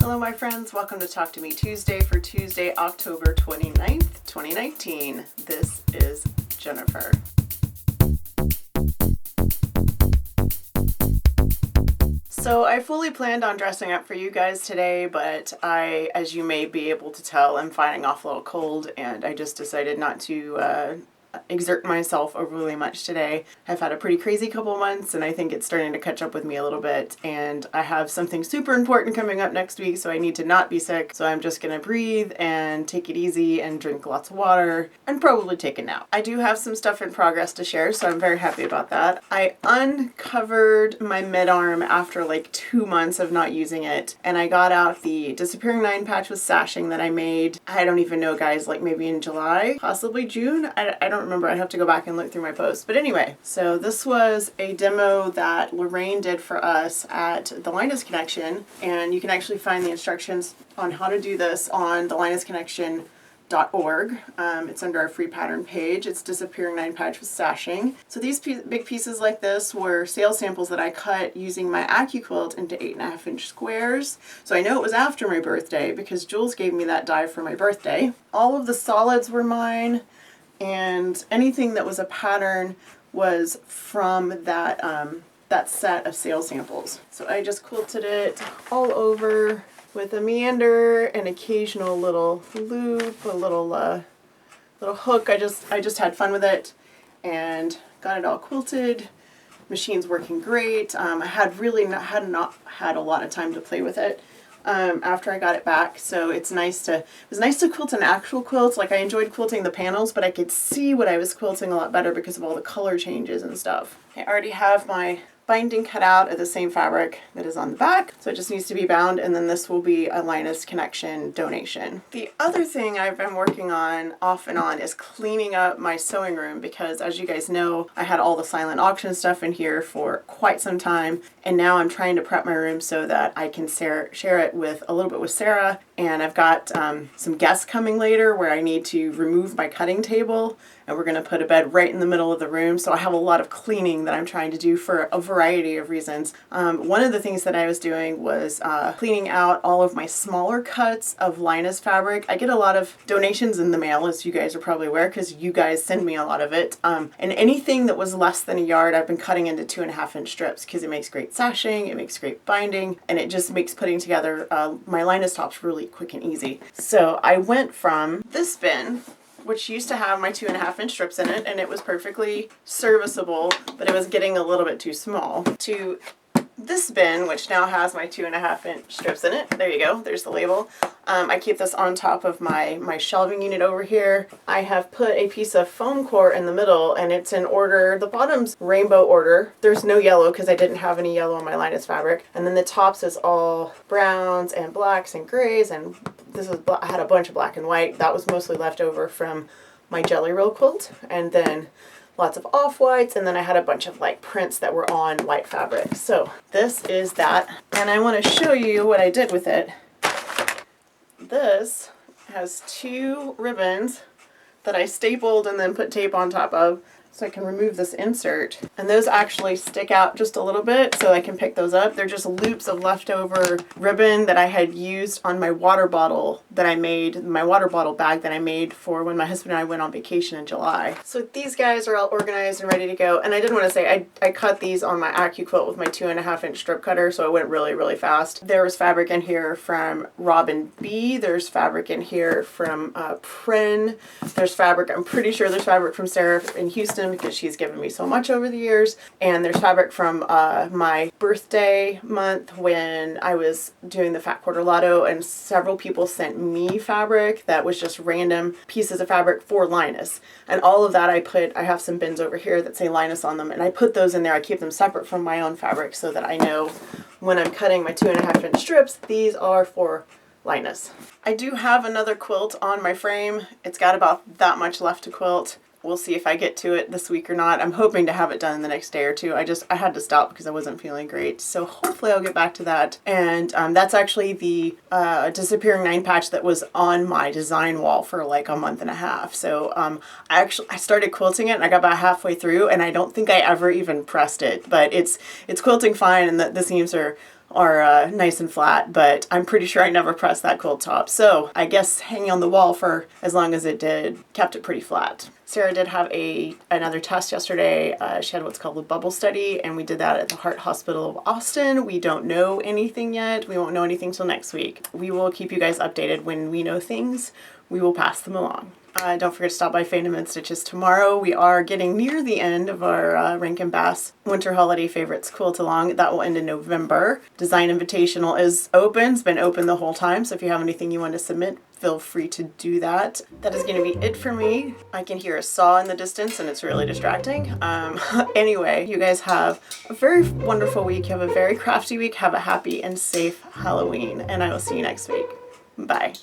Hello my friends, welcome to Talk to Me Tuesday for Tuesday, October 29th, 2019. This is Jennifer. So I fully planned on dressing up for you guys today, but as you may be able to tell, I'm fighting off a little cold and I just decided not to exert myself overly much today. I've had a pretty crazy couple months and I think it's starting to catch up with me a little bit, and I have something super important coming up next week, so I need to not be sick. So I'm just gonna breathe and take it easy and drink lots of water and probably take a nap. I do have some stuff in progress to share, so I'm very happy about that. I uncovered my mid-arm after like 2 months of not using it, and I got out the Disappearing 9 patch with sashing that I made, I don't even know guys, like maybe in July, possibly June. I don't remember. I have to go back and look through my posts. But anyway, so this was a demo that Lorraine did for us at the Linus Connection, and you can actually find the instructions on how to do this on the linusconnection.org. It's under our free pattern page. It's Disappearing 9 patch with sashing. So these big pieces like this were sales samples that I cut using my AccuQuilt into 8.5 inch squares. So I know it was after my birthday because Jules gave me that die for my birthday. All of the solids were mine, and anything that was a pattern was from that that set of sales samples. So I just quilted it all over with a meander, an occasional little loop, a little hook. I just had fun with it and got it all quilted. Machine's working great. I had not had a lot of time to play with it after I got it back, so it was nice to quilt an actual quilt. Like, I enjoyed quilting the panels, but I could see what I was quilting a lot better because of all the color changes and stuff. I already have my binding cut out of the same fabric that is on the back, so it just needs to be bound, and then this will be a Linus Connection donation. The other thing I've been working on off and on is cleaning up my sewing room, because as you guys know, I had all the silent auction stuff in here for quite some time, and now I'm trying to prep my room so that I can share it with a little bit with Sarah. And I've got some guests coming later where I need to remove my cutting table, and we're going to put a bed right in the middle of the room. So I have a lot of cleaning that I'm trying to do for a variety of reasons. One of the things that I was doing was cleaning out all of my smaller cuts of Linus fabric. I get a lot of donations in the mail, as you guys are probably aware, because you guys send me a lot of it. And anything that was less than a yard, I've been cutting into 2.5 inch strips because it makes great sashing, it makes great binding, and it just makes putting together my Linus tops really quick and easy. So I went from this bin, which used to have my 2.5 inch strips in it, and it was perfectly serviceable, but it was getting a little bit too small, to this bin, which now has my 2.5 inch strips in it. There you go, there's the label. I keep this on top of my shelving unit over here. I have put a piece of foam core in the middle, and it's in order, the bottom's rainbow order. There's no yellow because I didn't have any yellow on my Linus fabric. And then the tops is all browns and blacks and grays, and I had a bunch of black and white. That was mostly left over from my Jelly Roll quilt. And then lots of off-whites, and then I had a bunch of like prints that were on white fabric. So this is that, and I want to show you what I did with it. This has 2 ribbons that I stapled and then put tape on top of, so I can remove this insert. And those actually stick out just a little bit, so I can pick those up. They're just loops of leftover ribbon that I had used on my water bottle that I made, my water bottle bag that I made for when my husband and I went on vacation in July. So these guys are all organized and ready to go. And I did want to say, I cut these on my AccuQuilt with my 2.5 inch strip cutter, so it went really, really fast. There was fabric in here from Robin B. There's fabric in here from Prin. There's fabric, I'm pretty sure there's fabric from Sarah in Houston, because she's given me so much over the years. And there's fabric from my birthday month when I was doing the Fat Quarter Lotto, and several people sent me fabric that was just random pieces of fabric for Linus. And all of that I have some bins over here that say Linus on them, and I put those in there. I keep them separate from my own fabric so that I know when I'm cutting my 2.5 inch strips, these are for Linus. I do have another quilt on my frame. It's got about that much left to quilt. We'll see if I get to it this week or not. I'm hoping to have it done in the next day or two. I had to stop because I wasn't feeling great. So hopefully I'll get back to that. And that's actually the Disappearing 9 patch that was on my design wall for like a month and a half. So I started quilting it and I got about halfway through and I don't think I ever even pressed it. But it's quilting fine, and the seams are are nice and flat, but I'm pretty sure I never pressed that quilt top. So I guess hanging on the wall for as long as it did kept it pretty flat. Sarah did have another test yesterday. She had what's called a bubble study, and we did that at the Heart Hospital of Austin. We don't know anything yet. We won't know anything till next week. We will keep you guys updated when we know things. We will pass them along. Don't forget to stop by Fandom and Stitches tomorrow. We are getting near the end of our Rankin Bass Winter Holiday Favorites Quilt-Along. That will end in November. Design Invitational is open. It's been open the whole time, so if you have anything you want to submit, feel free to do that. That is going to be it for me. I can hear a saw in the distance and it's really distracting. Anyway, you guys have a very wonderful week. Have a very crafty week. Have a happy and safe Halloween, and I will see you next week. Bye.